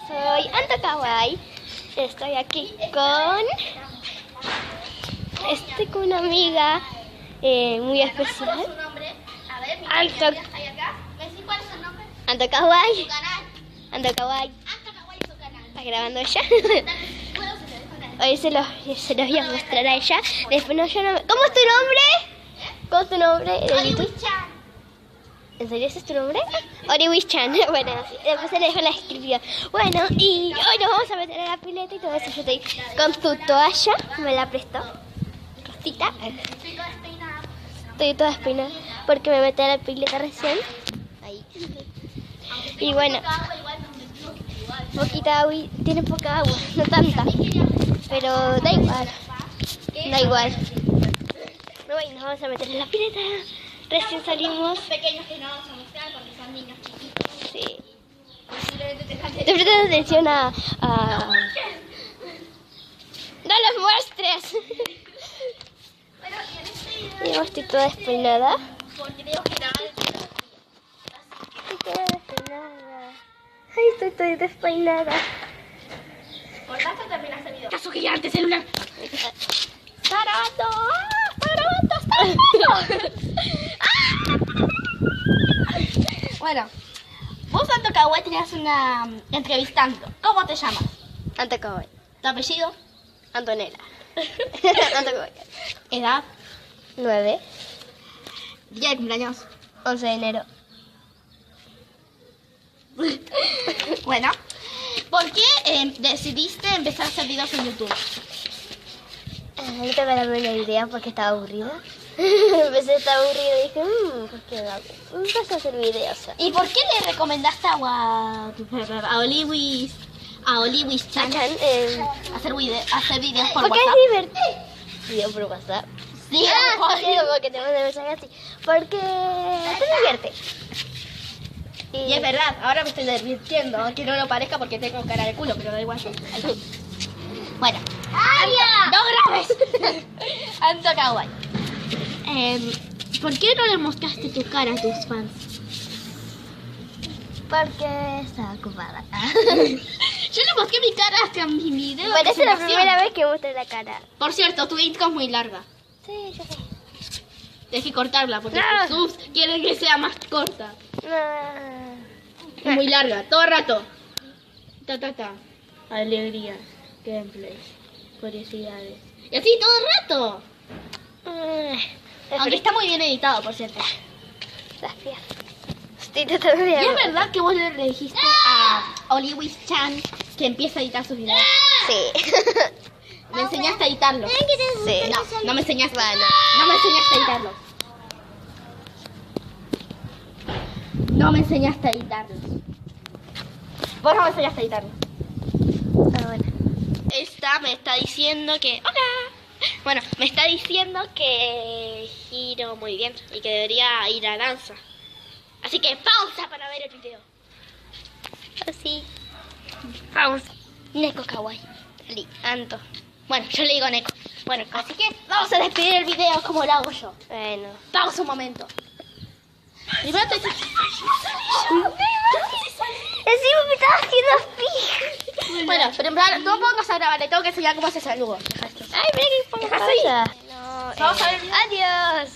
soy Anto Kawaii. Estoy aquí con una amiga muy especial. Anto Kawaii. Anto Kawaii. Está grabando ella. Hoy se los voy a mostrar a ella. Después no, yo no... ¿Cómo es tu nombre? ¿Cómo es tu nombre? Holiwis-chan. ¿En serio ese es tu nombre? Holiwis-chan. Bueno, sí, después se le dejo la descripción. Bueno, y hoy nos vamos a meter a la pileta y todo eso. Yo estoy con tu toalla. Me la prestó. Rosita. Estoy toda despeinada porque me metí a la pileta recién. Ahí. Y bueno, poquita agua. Tiene poca agua, no tanta. Pero da igual. Da igual. Bueno, nos vamos a meter en la pileta. Recién salimos. Pequeños que no vamos a mostrar porque son niños chiquitos. Sí. Posiblemente te Te prestas atención a... ¡No los muestres! Bueno, y en este video Yo estoy toda despeinada. porque tengo que grabar el video. Estoy toda despeinada. Ay, estoy toda despeinada. Por tanto terminas el video. ¡Caso gigante celular! ¡Está grabando! ¡Está grabando! Bueno, vos Anto Kawaii tenías una entrevistando. ¿Cómo te llamas? Anto Kawaii. ¿Tu apellido? Antonella. Anto Kawaii. ¿Edad? 9. ¿Día de cumpleaños? 11 de enero. Bueno, ¿por qué decidiste empezar a hacer videos en YouTube? No tengo la menor idea porque estaba aburrida. Empecé a estar aburrida y dije, ¿por qué no hago? Empecé a hacer videos. ¿Y por qué le recomendaste a Holiwis-chan hacer videos por porque WhatsApp? es divertido por WhatsApp. Sí, Sí, porque te mando mensajes así. Porque te divierte. y es verdad, ahora me estoy divirtiendo, aunque no lo parezca porque tengo cara de culo, pero da igual. Bueno, no grabes. Anto Kawaii. ¿Por qué no le mostraste tu cara a tus fans? Porque estaba ocupada. Yo le mostré mi cara hasta en mi video. Parece la primera vez que muestro la cara. Por cierto, tu intro es muy larga. Sí, yo sé. Tienes que cortarla porque No. tus subs quieren que sea más corta. No. Es muy larga, todo el rato. Alegría, gameplay, curiosidades. Y así todo el rato. Aunque está muy bien editado, por cierto. Gracias. Estoy tratando de... ¿Y es verdad que vos le dijiste a Holiwis-chan que empiece a editar sus videos? Sí. ¿Me enseñaste a editarlo? Sí. No me enseñaste. Bueno. No me enseñaste a editarlo. No me enseñaste a editarlo. Vos no me enseñaste a editarlo. Ah, bueno. Esta me está diciendo que... ¡Hola! Bueno, me está diciendo que giro muy bien y que debería ir a danza. Así que pausa para ver el video. Así. Vamos. Neko Kawaii. Anto. Bueno, yo le digo Neko. Bueno, así que vamos a despedir el video como lo hago yo. Bueno. Pausa un momento. Primero te... Encima me estaba haciendo fija. Bueno, pero no pongas a grabar, le tengo que enseñar cómo se saluda. Ay, mira que pongo pausa. No, Vamos a ver el video. Adiós.